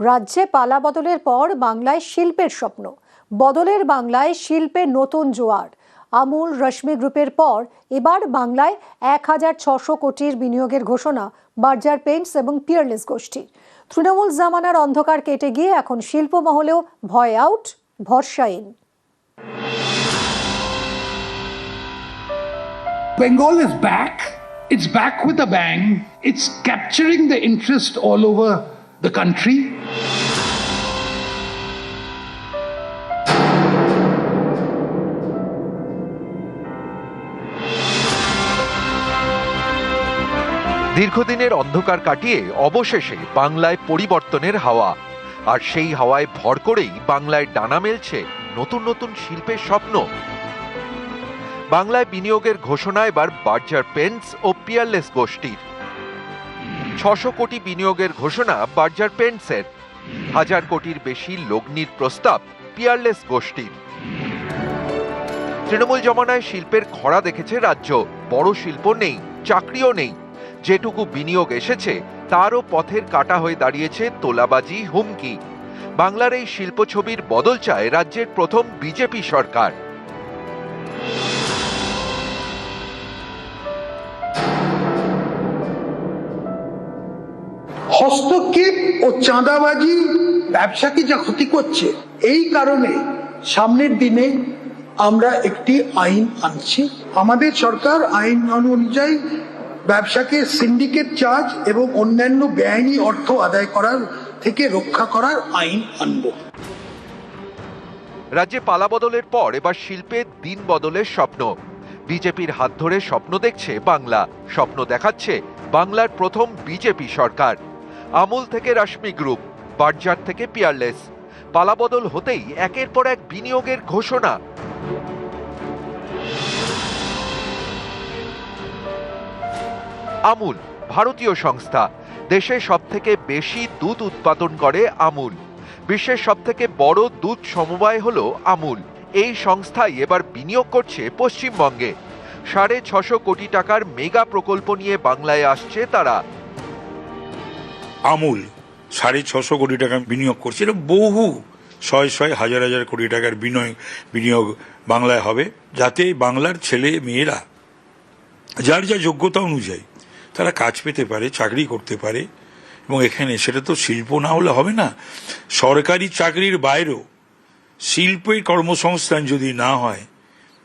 রাজ্যে পালা বদলের পর বাংলায় শিল্পের স্বপ্ন, বদলের বাংলায় শিল্পের নতুন জোয়ার। আমুল রশ্মি গ্রুপের পর এবার বাংলায় ১,৬০০ কোটির বিনিয়োগের ঘোষণা বার্জার পেইন্টস এবং পিয়ারলেস গোষ্ঠীর। তৃণমূল জামানার অন্ধকার কেটে গিয়ে এখন শিল্প মহলেও ভয় আউট, ভরসা in. Bengal is back. It's back with a bang. It's capturing the interest all over the country. দীর্ঘদিনের অন্ধকার কাটিয়ে অবশেষে বাংলায় পরিবর্তনের হাওয়া, আর সেই হাওয়ায় ভর করেই বাংলায় ডানা মেলছে নতুন নতুন শিল্পের স্বপ্ন। বাংলায় বিনিয়োগের ঘোষণা এবার বার্জার পেইন্টস ও পিয়ারলেস গোষ্ঠীর। ৬০০ কোটি বিনিয়োগের ঘোষণা বার্জার পেইন্টসের, ১,০০০ কোটির বেশি লগ্নির প্রস্তাব পিয়ারলেস গোষ্ঠীর। তৃণমূল জমানায় শিল্পের খরা দেখেছে রাজ্য, বড় শিল্প নেই, চাকরিও নেই। যেটুকু বিনিয়োগ এসেছে তারও পথের কাটা হয়ে দাঁড়িয়েছে তোলাবাজি, হুমকি। বাংলার এই শিল্প ছবির বদল চায় রাজ্যের প্রথম বিজেপি সরকার। হস্তক্ষেপ ও চাঁদাবাজি ব্যবসাকে যা ক্ষতি করছে, এই কারণে সামনের দিনে আমরা একটি আইন আনছি। আমাদের সরকার আইন অনুযায়ী ব্যবসাকে সিন্ডিকেট চার্জ এবং অন্যান্য বেআইনি অর্থ আদায় করার থেকে রক্ষা করার আইন আনব। রাজ্যে পালা বদলের পর এবার শিল্পে দিন বদলের স্বপ্ন। বিজেপির হাত ধরে স্বপ্ন দেখছে বাংলা, স্বপ্ন দেখাচ্ছে বাংলার প্রথম বিজেপি সরকার। আমুল থেকে রশ্মি গ্রুপ, বার্জার থেকে পিয়ারলেস, পালা বদল হতেই একের পর এক বিনিয়োগের ঘোষণা। আমুল ভারতীয় সংস্থা, দেশে সবথেকে বেশি দুধ উৎপাদন করে আমুল। বিশ্বের সবথেকে বড় দুধ সমবায় হলো আমুল। এই সংস্থাই এবার বিনিয়োগ করছে পশ্চিমবঙ্গে। ৬৫০ কোটি টাকার মেগা প্রকল্প নিয়ে বাংলায় আসছে তারা। আমুল ৬৫০ কোটি টাকা বিনিয়োগ করছে। এটা বহু শয় হাজার হাজার কোটি টাকার বিনিয়োগ বাংলায় হবে, যাতে বাংলার ছেলে মেয়েরা যার যা যোগ্যতা অনুযায়ী তারা কাজ পেতে পারে, চাকরি করতে পারে। এবং এখানে সেটা তো শিল্প না হলে হবে না। সরকারি চাকরির বাইরেও শিল্পের কর্মসংস্থান যদি না হয়,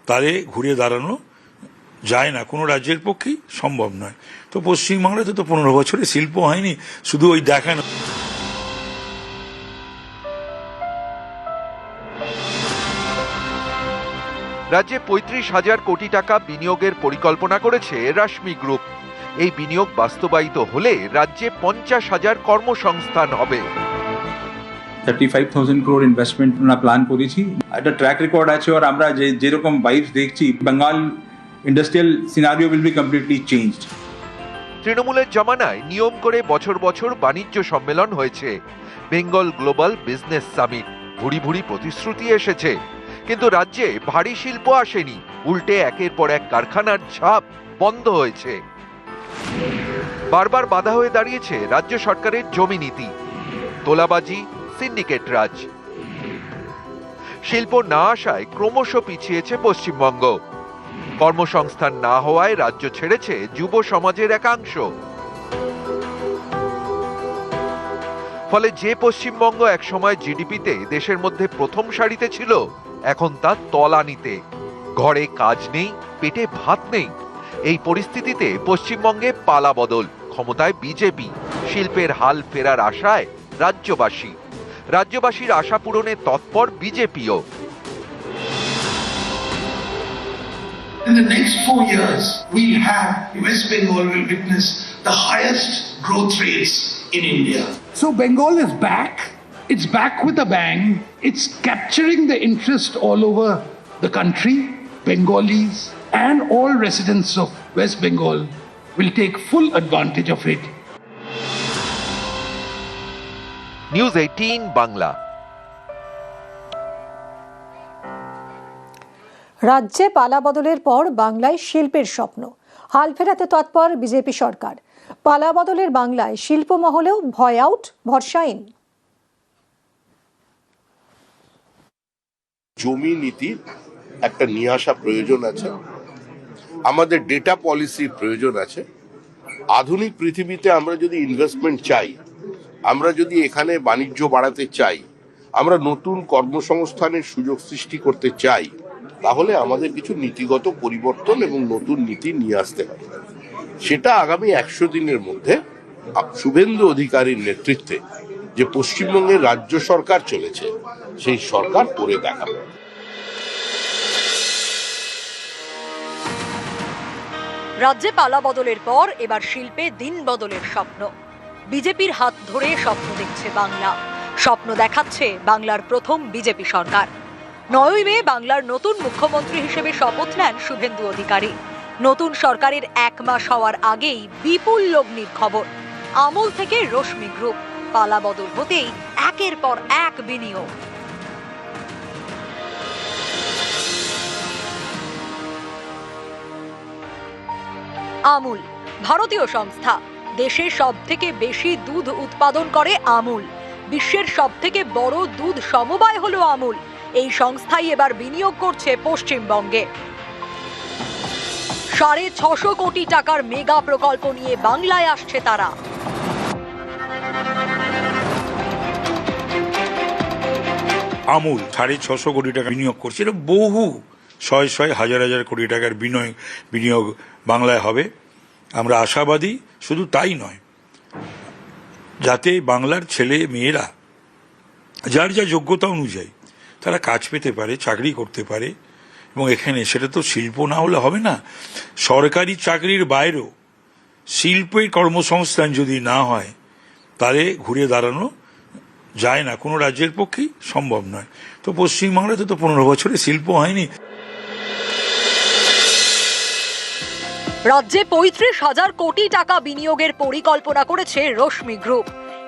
তাহলে ঘুরে দাঁড়ানো যায় না, কোনো রাজ্যের পক্ষেই সম্ভব নয়। তো পশ্চিমবাংলাতে তো ১৫ বছরে শিল্প হয়নি, শুধু ওই দেখানো। রাজ্যে ৩৫,০০০ কোটি টাকা বিনিয়োগের পরিকল্পনা করেছে রশ্মি গ্রুপ। এই বিনিয়োগ বাস্তবায়িত হলে রাজ্যে ৫০,০০০ কর্মসংস্থান হবে। 35,000 crore ইনভেস্টমেন্ট আমরা প্ল্যান করেছি। একটা ট্র্যাক রেকর্ড আছে, আর আমরা যেরকম ভাইবস দেখছি, Bengal industrial scenario will be completely changed. তৃণমূলের জমানায় নিয়ম করে বছর বছর বাণিজ্য সম্মেলন হয়েছে, বেঙ্গল গ্লোবাল বিজনেস সামিট। ভুরি ভুরি প্রতিশ্রুতি এসেছে, কিন্তু রাজ্যে ভারী শিল্প আসেনি। উল্টে একের পর এক কারখানার ঝাঁপ বন্ধ হয়েছে। বারবার বাধা হয়ে দাঁড়িয়েছে রাজ্য সরকারের জমি নীতি, তোলাবাজি, সিন্ডিকেট রাজ। শিল্প না আসায় ক্রমশ পিছিয়েছে পশ্চিমবঙ্গ। কর্মসংস্থান না হওয়ায় রাজ্য ছেড়েছে যুব সমাজের একাংশ। ফলে যে পশ্চিমবঙ্গ একসময় জিডিপিতে দেশের মধ্যে প্রথম সারিতে ছিল, এখন তা তলানিতে। ঘরে কাজ নেই, পেটে ভাত নেই। এই পরিস্থিতিতে পশ্চিমবঙ্গে পালা বদল, ক্ষমতায় বিজেপি, শিল্পের হাল ফেরার আশায় রাজ্যবাসী। রাজ্যবাসীর আশা পূরণে তৎপর বিজেপিও। In the next 4 years, we'll have West Bengal will witness the highest growth rates in India. So Bengal is back. It's back with a bang. It's capturing the interest all over the country. Bengalis and all residents of West Bengal will take full advantage of it. News 18 Bangla. রাজ্যে পালা বদলের পর বাংলায় শিল্পের স্বপ্ন, হাল ফেরাতে তৎপর বিজেপি সরকার। পালা বদলের বাংলায় শিল্প মহলেও ভয় আউট, ভরসা ইন। জমি নীতির একটা নিয়ে আসা প্রয়োজন আছে, আমাদের ডেটা পলিসির প্রয়োজন আছে। আধুনিক পৃথিবীতে আমরা যদি ইনভেস্টমেন্ট চাই, আমরা যদি এখানে বাণিজ্য বাড়াতে চাই, আমরা নতুন কর্মসংস্থানের সুযোগ সৃষ্টি করতে চাই, তাহলে আমাদের কিছু নীতিগত পরিবর্তন এবং নতুন নীতি নিয়ে আসতে হবে। সেটা আগামী 100 দিনের মধ্যে শুভেন্দু অধিকারীর নেতৃত্বে যে পশ্চিমবঙ্গের রাজ্য সরকার চলেছে, সেই সরকার করে দেখাবে। রাজ্যে পালা বদলের পর এবার শিল্পে দিন বদলের স্বপ্ন। বিজেপির হাত ধরে স্বপ্ন দেখছে বাংলা, স্বপ্ন দেখাচ্ছে বাংলার প্রথম বিজেপি সরকার। 9ই মে বাংলার নতুন মুখ্যমন্ত্রী হিসেবে শপথ নেন শুভেন্দু অধিকারী। নতুন সরকারের 1 মাস হওয়ার আগেই বিপুল লগ্নির খবর। আমুল থেকে রশ্মি গ্রুপ, পালা বদল হতেই একের পর এক বিনিয়োগ। আমুল ভারতীয় সংস্থা, দেশে সবথেকে বেশি দুধ উৎপাদন করে আমুল। বিশ্বের সবথেকে বড় দুধ সমবায় হলো আমুল। এই সংস্থাই এবার বিনিয়োগ করছে পশ্চিমবঙ্গে। 650 কোটি টাকার মেগা প্রকল্প নিয়ে বাংলায় আসছে তারা। আমুল 650 কোটি টাকা বিনিয়োগ করছে, এটা বহু শয় হাজার কোটি টাকার বিনিয়োগ বাংলায় হবে। আমরা আশাবাদী, শুধু তাই নয়, যাতে বাংলার ছেলে মেয়েরা যার যা যোগ্যতা অনুযায়ী তারা কাজ পেতে পারে, চাকরি করতে পারে। এবং এখানে সেটা তো শিল্প না হলে হবে না, সরকারি চাকরির বাইরেও শিল্পের কর্মসংস্থান যদি না হয় তাহলে ঘুরে দাঁড়ানো যায় না, কোনো রাজ্যের পক্ষেই সম্ভব নয়। তো পশ্চিমবাংলাতে তো 15 বছরে শিল্প হয়নি। রাজ্যে 35,000 কোটি টাকা বিনিয়োগের পরিকল্পনা করেছে রশ্মি গ্রুপ।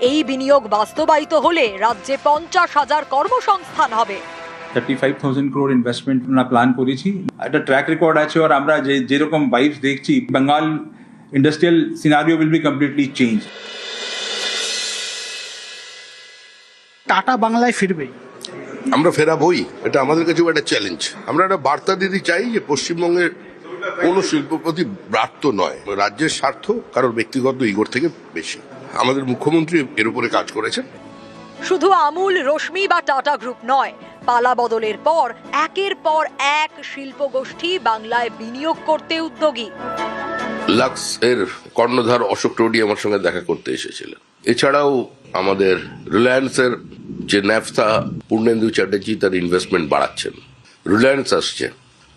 এই বিনিয়োগ বাস্তবায়িত হলে রাজ্যে 50,000 কর্মসংস্থান হবে। 35,000 crore ইনভেস্টমেন্ট আমরা প্ল্যান করেছি। একটা ট্র্যাক রেকর্ড আছে, আর আমরা যেরকম ভাইবস দেখছি, Bengal industrial scenario will be completely change. Tata বাংলায় ফিরবে, আমরা ফেরাবই, এটা আমাদের কাছেও একটা চ্যালেঞ্জ। আমরা একটা বার্তা দিতে চাই যে পশ্চিমবঙ্গের কোনো শিল্পপতি ব্রাত্য নয়, রাজ্যের স্বার্থ কারোর ব্যক্তিগত ইগোর থেকে বেশি। আমাদের মুখ্যমন্ত্রী এর উপরে কাজ করেছেন। শুধু আমুল, রশ্মি বা টাটা গ্রুপ নয়, পালা বদলের পর একের পর এক শিল্প গোষ্ঠী বাংলায় বিনিয়োগ করতে উদ্যোগী। লাক্স এর কর্ণধার অশোক টোডি আমার সঙ্গে দেখা করতে এসেছিলেন। এছাড়াও আমাদের রিলায়েন্সের যে ন্যাফথা, পূর্ণেন্দু চ্যাটার্জি তার ইনভেস্টমেন্ট বাড়াচ্ছেন। রিলায়েন্স আসছে,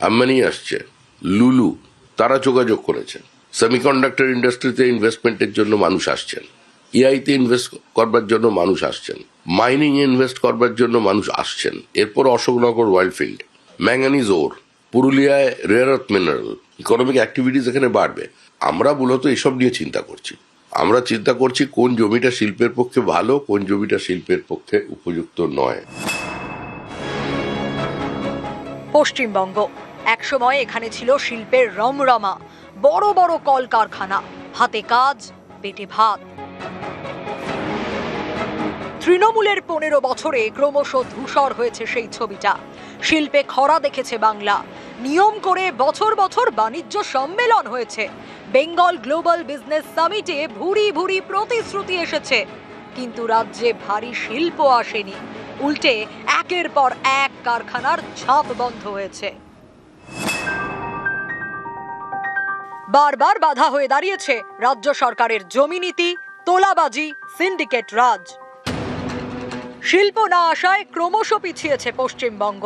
আম্বানি আসছে, লুলু, তারা যোগাযোগ করেছেন। সেমিকন্ডাক্টর ইন্ডাস্ট্রিতে ইনভেস্টমেন্টের জন্য মানুষ আসছেন, এআইতে ইনভেস্ট করবার জন্য মানুষ আসছেন, মাইনিং ইনভেস্ট করবার জন্য মানুষ আসছেন। এরপর অশোকনগর ওয়াইল্ডফিল্ড, ম্যাঙ্গানিজ ওর, পুরুলিয়ায় rare earth mineral, economic activities এখানে বাড়বে। আমরা মূলত এসব নিয়ে চিন্তা করছি। আমরা চিন্তা করছি কোন জমিটা শিল্পের পক্ষে ভালো, কোন জমিটা শিল্পের পক্ষে উপযুক্ত নয়। পশ্চিমবঙ্গ একসময় এখানে ছিল শিল্পের রমরমা, বড় বড় কলকারখানা, হাতে কাজ, পেটে ভাত। তৃণমূলের 15 বছরে ক্রমশ ধূসর হয়েছে সেই ছবিটা। শিল্পে খরা দেখেছে বাংলা। নিয়ম করে বছর বছর বাণিজ্য সম্মেলন হয়েছে। বেঙ্গল গ্লোবাল বিজনেস সামিটে ভুরি ভুরি প্রতিশ্রুতি এসেছে, কিন্তু রাজ্যে ভারী শিল্প আসেনি। উল্টে একের পর এক কারখানার ঝাঁপ বন্ধ হয়েছে। বারবার বাধা হয়ে দাঁড়িয়েছে রাজ্য সরকারের জমি নীতি, তোলাবাজি, সিন্ডিকেট রাজ। শিল্প না আসায় ক্রমশ পিছিয়েছে পশ্চিমবঙ্গ।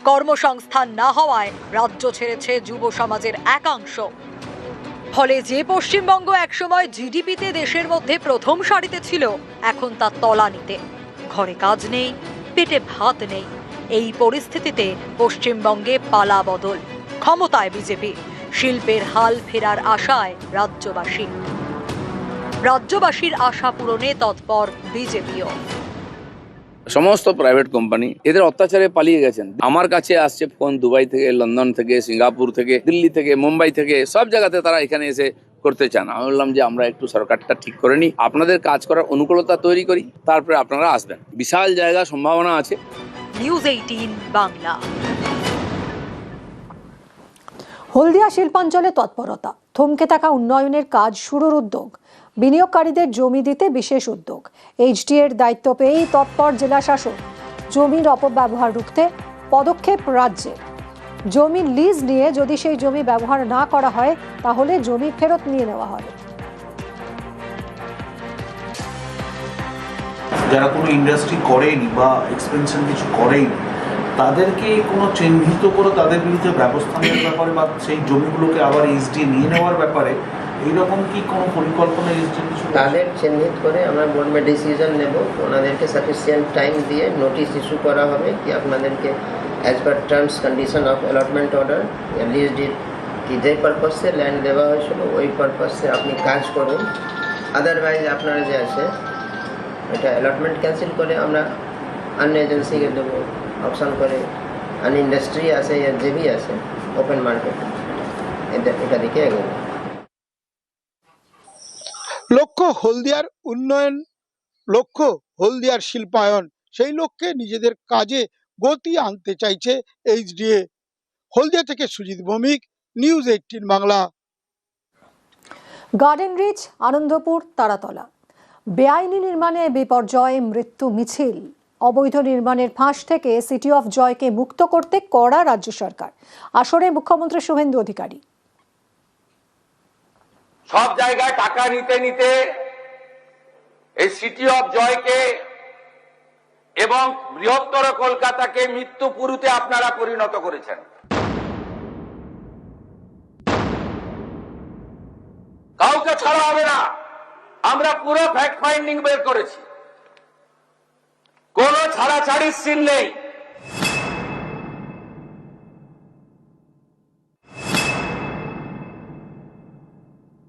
কর্মসংস্থান না হওয়ায় রাজ্য ছেড়েছে যুব সমাজের একাংশ। ফলে যে পশ্চিমবঙ্গ একসময় জিডিপিতে দেশের মধ্যে প্রথম সারিতে ছিল, এখন তা তলানিতে। ঘরে কাজ নেই, পেটে ভাত নেই। এই পরিস্থিতিতে পশ্চিমবঙ্গে পালা বদল, ক্ষমতায় বিজেপি, শিল্পের হাল ফেরার আশায় রাজ্যবাসীর আশা পূরণে তৎপর বিজেপিও। সমস্ত প্রাইভেট কোম্পানি এদের অত্যাচারে পালিয়ে গেছেন। আমার কাছে আসছে ফোন দুবাই থেকে, লন্ডন থেকে, সিঙ্গাপুর থেকে, দিল্লি থেকে, মুম্বাই থেকে, সব জায়গাতে তারা এখানে এসে করতে চান। আমি বললাম যে আমরা একটু সরকারটা ঠিক করে নিই, আপনাদের কাজ করার অনুকূলতা তৈরি করি, তারপরে আপনারা আসবেন। বিশাল জায়গা, সম্ভাবনা আছে। নিউজ 18 বাংলা। হলদিয়া শিল্পাঞ্চলে তৎপরতা, থমকে থাকা উন্নয়নের কাজ শুরুর উদ্যোগ, বিনিয়োগকারীদের জমি দিতে বিশেষ উদ্যোগ। এইচডি এর দায়িত্ব পেয়েই তৎপর জেলা শাসক। জমির অপব্যবহার রুখতে পদক্ষেপ রাজ্যের। জমি লিজ নিয়ে যদি সেই জমি ব্যবহার না করা হয় তাহলে জমি ফেরত নিয়ে নেওয়া হবে। যারা কোনো ইন্ডাস্ট্রি করেনি বা এক্সপেনশন কিছু করেনি তাদেরকে কোনো চিহ্নিত করে তাদের বিরুদ্ধে ব্যবস্থা নেওয়ার ব্যাপারে বা সেই জমিগুলোকে আবার এইচডি নিয়ে নেওয়ার ব্যাপারে এইরকম কি কোনো পরিকল্পনা এইচডি কিছু? তাদের চিহ্নিত করে আমরা বোর্ডে ডিসিশন নেব, ওনাদেরকে সাফিসিয়েন্ট টাইম দিয়ে নোটিশ ইস্যু করা হবে কি আপনাদেরকে as per terms condition of allotment order lease deed কি যে পারপাসে ল্যান্ড দেওয়া হয়েছিল ওই পারপাসে আপনি কাজ করুন, আদারওয়াইজ আপনারা যে আছে এটা অ্যালটমেন্ট ক্যান্সেল করে আমরা অন্য এজেন্সিকে দেবো, অপশন করে অন্য ইন্ডাস্ট্রি আছে या যে भी আছে ওপেন মার্কেট এটা দিকে এগোবো। লক্ষ্য হলদিয়ার উন্নয়ন, লক্ষ্য হলদিয়ার শিল্পায়ন, সেই লক্ষ্যে নিজেদের কাজে গতি আনতে চাইছে এইচডিএ। হলদিয়া থেকে সুজিত ভৌমিক, নিউজ 18 বাংলা। গার্ডেন রিচ, আনন্দপুর, তারাতলা। বেআইনি নির্মাণে বিপর্যয়, মৃত্যু মিছিল। অবৈধ নির্মাণের ফাঁস থেকে সিটি অফ জয়কে মুক্ত করতে কড়া রাজ্য সরকার। আসরে মুখ্যমন্ত্রী শুভেন্দু অধিকারী। সব জায়গায় টাকা নিতে নিতে এই সিটি অফ জয়কে এবং বৃহত্তর কলকাতাকে মৃত্যুপুরীতে আপনারা পরিণত করেছেন। কাউকে ছাড়া হবে না, আমরা পুরো ফ্যাক্ট ফাইন্ডিং বের করেছি, কোনো ছাড়াছাড়ির সিন নেই।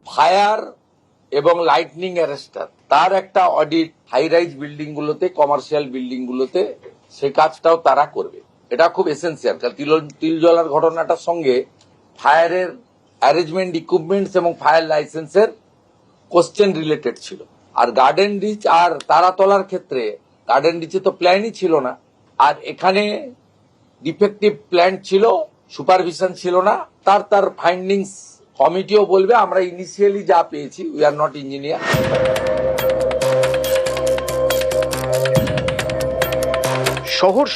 ফায়ার এবং লাইটনিং অ্যারেস্টার তার একটা অডিট হাই রাইজ বিল্ডিং গুলোতে, কমার্শিয়াল বিল্ডিং গুলোতে সে কাজটাও তারা করবে। এটা খুব এসেন্সিয়াল, কারণ তিল জ্বলার ঘটনাটার সঙ্গে ফায়ারের অ্যারেঞ্জমেন্ট ইকুইপমেন্টস এবং ফায়ার লাইসেন্সের কোশ্চেন রিলেটেড ছিল। আর গার্ডেন রিচ আর তারাতলার ক্ষেত্রে গার্ডেন রিচে তো প্ল্যানই ছিল না, আর এখানে ডিফেক্টিভ প্ল্যান ছিল, সুপারভিশন ছিল না। তার ফাইন্ডিংস কমিটিও বলবে, আমরা ইনিশিয়ালি যা পেয়েছি, উই আর নট ইঞ্জিনিয়ার।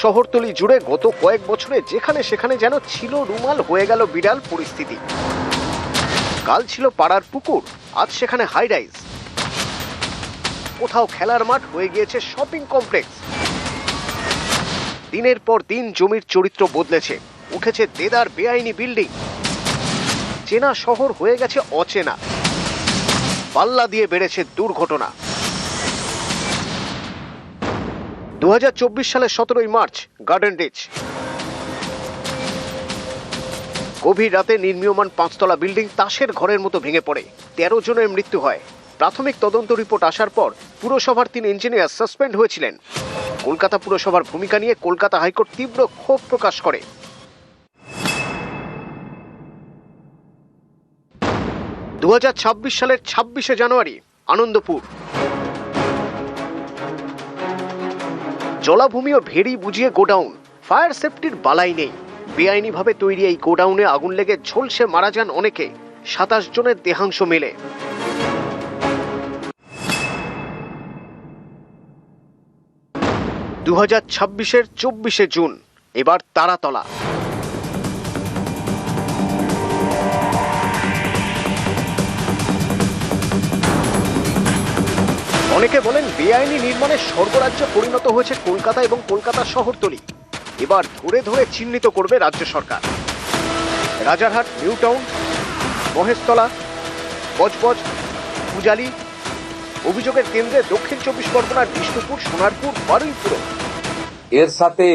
শহরতলি জুড়ে গত কয়েক বছরে যেখানে সেখানে যেন ছিল রুমাল হয়ে গেল বিড়াল পরিস্থিতি। কাল ছিল পাড়ার পুকুর, আজ সেখানে হাই রাইজ। কোথাও খেলার মাঠ হয়ে গিয়েছে শপিং কমপ্লেক্স। দিনের পর দিন জমির চরিত্র বদলেছে, উঠেছে দেদার বেআইনি বিল্ডিং। চেনা শহর হয়ে গেছে অচেনা, পাল্লা দিয়ে বেড়েছে দুর্ঘটনা। 2024 সালের 17 মার্চ গার্ডেন রিচ। গভীর রাতে নির্মীয়মান 5 তলা বিল্ডিং তাসের ঘরের মতো ভেঙে পড়ে, 13 জনের মৃত্যু হয়। প্রাথমিক তদন্ত রিপোর্ট আসার পর পুরসভার 3 ইঞ্জিনিয়ার সাসপেন্ড হয়েছিলেন। কলকাতা পুরসভার ভূমিকা নিয়ে কলকাতা হাইকোর্ট তীব্র ক্ষোভ প্রকাশ করে। 2026 সালের 26শে জানুয়ারি আনন্দপুর। জলাভূমি ও ভেড়ি বুঝিয়ে গোডাউন, ফায়ার সেফটির বালাই নেই। বেআইনিভাবে তৈরি এই গোডাউনে আগুন লেগে ঝলসে মারা যান অনেকে, 27 জনের দেহাংশ মেলে। দু 2026-এর 24শে জুন এবার তারাতলা। অনেকে বলেন বেআইনি নির্মাণের স্বর্গরাজ্য পরিণত হয়েছে কলকাতা এবং কলকাতা শহরতলি। এবার ধরে ধরে চিহ্নিত করবে রাজ্য সরকার। রাজারহাট, নিউ টাউন, মহেশতলা, বজবজ, পূজালি। অভিযোগের কেন্দ্রে দক্ষিণ 24 পরগনার বিষ্ণুপুর, সোনারপুর, বারুইপুর। এর সাথে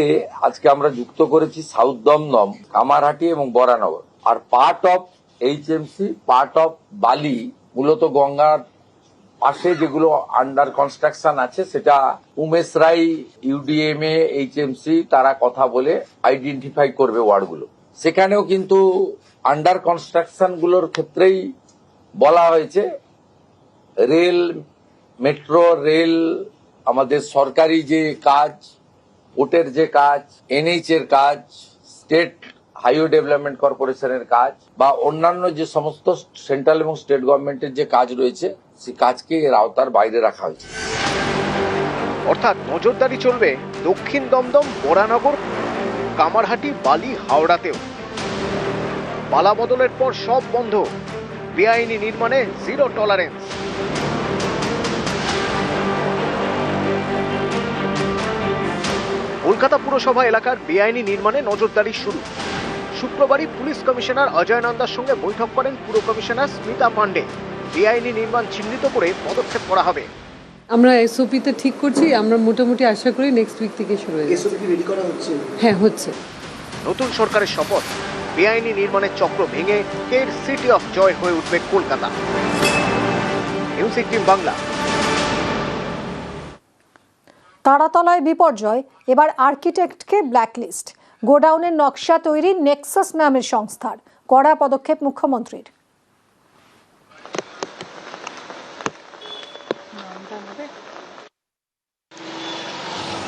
আজকে আমরা যুক্ত করেছি সাউথ দমদম, কামারহাটি এবং বরানগর। আর part of HMC, part of Bally, মূলত গঙ্গার পাশে যেগুলো আন্ডার কনস্ট্রাকশন আছে, সেটা উমেশ রাই, ইউডিএমএ, এইচএমসি তারা কথা বলে আইডেন্টিফাই করবে ওয়ার্ডগুলো। সেখানেও কিন্তু আন্ডার কনস্ট্রাকশন গুলোর ক্ষেত্রেই বলা হয়েছে রেল, মেট্রো রেল, আমাদের সরকারি যে কাজ, পোর্টের যে কাজ, এনএইচ এর কাজ, স্টেট হাইওয়ে ডেভেলপমেন্ট কর্পোরেশনের কাজ বা অন্যান্য যে সমস্ত সেন্ট্রাল এবং স্টেট গভর্নমেন্টের যে কাজ রয়েছে সেই কাজকে এর আওতার বাইরে রাখা হয়েছে। অর্থাৎ নজরদারি চলবে দক্ষিণ দমদম, বোরানগর, কামারহাটি, বালি, হাওড়াতেও। পালা বদলের পর সব বন্ধ, বেআইনি নির্মাণে জিরো টলারেন্স। কলকাতা পুরসভা এলাকার বেআইনি নির্মাণে নজরদারি শুরু। শুক্রবারই পুলিশ কমিশনার অজয় নন্দার সঙ্গে বৈঠক করেন পুর কমিশনার স্মিতা পান্ডে। বেআইনি নির্মাণ চিহ্নিত করে পদক্ষেপ করা হবে। আমরা এসওপিতে ঠিক করছি, আমরা মোটামুটি আশা করি নেক্সট উইক থেকে শুরু হয়ে যাবে। এসওপি রেডি করা হচ্ছে? হ্যাঁ, হচ্ছে। নতুন সরকারের শপথ, বেআইনি নির্মাণের চক্র ভেঙে ফের সিটি অফ জয় হয়ে উঠবে কলকাতা। নিউজ 18 বাংলা। তারাতলায় বিপর্যয়, এবার আর্কিটেক্টকে ব্ল্যাকলিস্ট। গোডাউনের নকশা তৈরি নেক্সাস নামের সংস্থার, কড়া পদক্ষেপ মুখ্যমন্ত্রীর।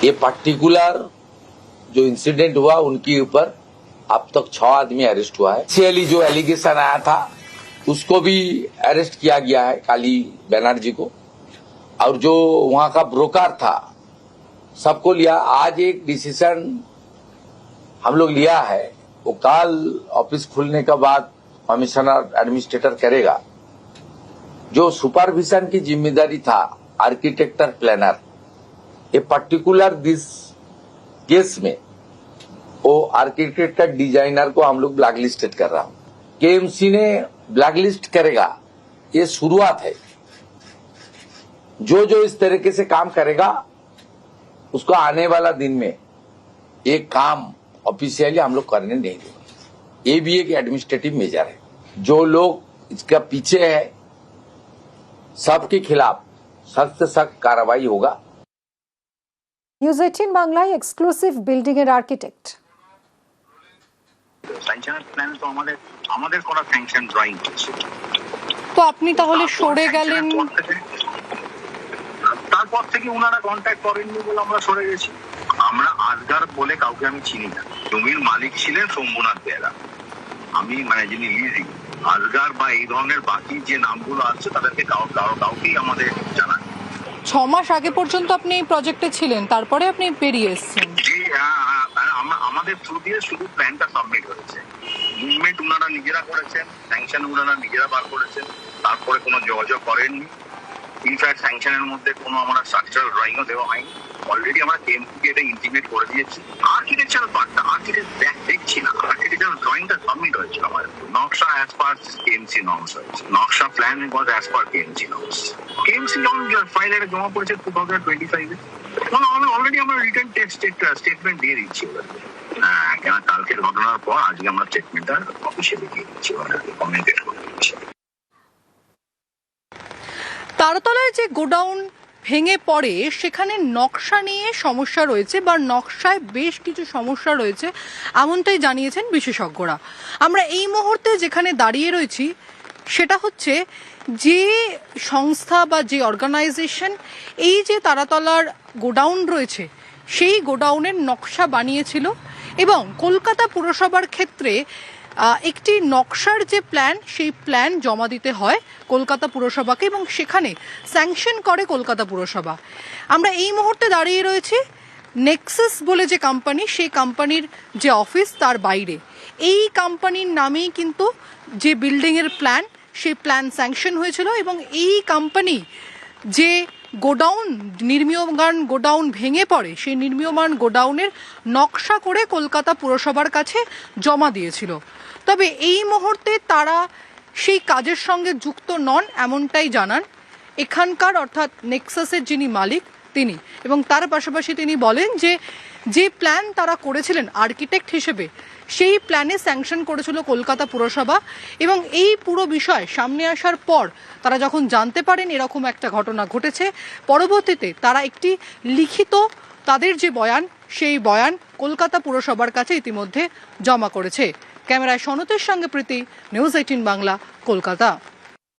ये पर्टिकुलर जो इंसिडेंट हुआ उनके ऊपर अब तक 6 आदमी अरेस्ट हुआ है। सीएलई जो एलिगेशन आया था उसको भी अरेस्ट किया गया है, काली बनर्जी को, और जो वहां का ब्रोकर था सबको लिया। आज एक डिसीजन हम लोग लिया है, वो कल ऑफिस खुलने के बाद कमिश्नर एडमिनिस्ट्रेटर करेगा। जो सुपरविजन की जिम्मेदारी था आर्किटेक्टर प्लानर, ये पर्टिकुलर दिस केस में वो आर्किटेक्टर डिजाइनर को हम लोग ब्लैकलिस्टेड कर रहा हूं। केएमसी ने ब्लैकलिस्ट करेगा, ये शुरुआत है। जो जो इस तरीके से काम करेगा उसको आने वाला दिन में ये काम ऑफिशियली हम लोग करने नहीं देंगे। ये भी एक एडमिनिस्ट्रेटिव मेजर है। जो लोग इसका पीछे है सबके खिलाफ सख्त से सख्त कार्रवाई होगा। নিউজ 18 বাংলায় এক্সক্লুসিভ বিল্ডিং এর আর্কিটেক্ট। স্যাংশন প্ল্যান তো আমাদের করা স্যাংশন ড্রয়িং আছে। তো আপনি তাহলে সরে গেলেন? তারপর থেকে ওনারা কন্ট্যাক্ট করেননি বলে আমরা সরে গেছি। আমরা আজগার বলে কাউকে আমি চিনি না। জমির মালিক ছিলেন শম্ভুনাথ বেরা, আমি মানে যিনি লিজিং। আজগার বা এই ধরনের বাকি যে নামগুলো আছে তাদেরকে কাউকেই আমাদের জানা। 6 মাস আগে পর্যন্ত আপনি এই প্রজেক্টে ছিলেন, তারপরে আপনি বেরিয়ে এসেছেন। জি, আমাদের থ্রু দিয়ে শুধু প্ল্যানটা সাবমিট হয়েছে। মুভমেন্ট ওনারা নিজেরা করেছেন, স্যাংশন ওনারা নিজেরা বার করেছেন, তারপরে কোনো যোগাযোগ করেননি। ইনফ্যাক্ট স্যাংশনের মধ্যে কোনো আমরা স্ট্রাকচারাল ড্রয়িংও দেওয়া হয়নি। অলরেডি আমরা কেএমসিকে এটা ইন্টিমেট করে দিয়েছি। আর্কিটেকচারাল পার্টটা আর্কিটেক্ট দেখছি না, আর্কিটেকচারাল ড্রয়িংটা সাবমিট হয়েছিল আমাদের। নকশা অ্যাজ পার কেএমসি নর্মস হয়েছে, নকশা plan was as per KMC norms. KMC যখন ফাইল এটা জমা পড়েছে 2025-এ, অলরেডি আমরা রিটার্ন স্টেটমেন্ট দিয়ে দিচ্ছি ওদেরকে। কেন কালকের ঘটনার পর আজকে আমরা স্টেটমেন্টটা অফিসিয়ালি দিয়ে দিচ্ছি, ওদেরকে কমিউনিকেট করে দিচ্ছি। তারাতলায় যে গোডাউন ভেঙে পড়ে সেখানে নকশা নিয়ে সমস্যা রয়েছে বা নকশায় বেশ কিছু সমস্যা রয়েছে, এমনটাই জানিয়েছেন বিশেষজ্ঞরা। আমরা এই মুহূর্তে যেখানে দাঁড়িয়ে রয়েছি সেটা হচ্ছে যে সংস্থা বা যে অর্গানাইজেশন এই যে তারাতলার গোডাউন রয়েছে সেই গোডাউনের নকশা বানিয়েছিল এবং কলকাতা পুরসভার ক্ষেত্রে একটি নকশার যে প্ল্যান সেই প্ল্যান জমা দিতে হয় কলকাতা পুরসভাকে এবং সেখানে স্যাংশন করে কলকাতা পুরসভা। আমরা এই মুহূর্তে দাঁড়িয়ে রয়েছি নেক্সাস বলে যে কোম্পানি, সেই কোম্পানির যে অফিস তার বাইরে। এই কোম্পানির নামেই কিন্তু যে বিল্ডিংয়ের প্ল্যান সেই প্ল্যান স্যাংশন হয়েছিল এবং এই কোম্পানি যে গোডাউন নির্মীয়মান গোডাউন ভেঙে পড়ে সেই নির্মীয়মান গোডাউনের নকশা করে কলকাতা পুরসভার কাছে জমা দিয়েছিল। তবে এই মুহূর্তে তারা সেই কাজের সঙ্গে যুক্ত নন এমনটাই জানান এখানকার অর্থাৎ নেক্সাসের যিনি মালিক তিনি, এবং তার পাশাপাশি তিনি বলেন যে প্ল্যান তারা করেছিলেন আর্কিটেক্ট হিসেবে সেই প্ল্যানে স্যাংশন করেছিল কলকাতা পুরসভা এবং এই পুরো বিষয় সামনে আসার পর তারা যখন জানতে পারেন এরকম একটা ঘটনা ঘটেছে, পরবর্তীতে তারা একটি লিখিত তাদের যে বয়ান সেই বয়ান কলকাতা পুরসভার কাছে ইতিমধ্যে জমা করেছে। ক্যামেরায় সনতের সঙ্গে প্রীতি, নিউজ 18 বাংলা, কলকাতা।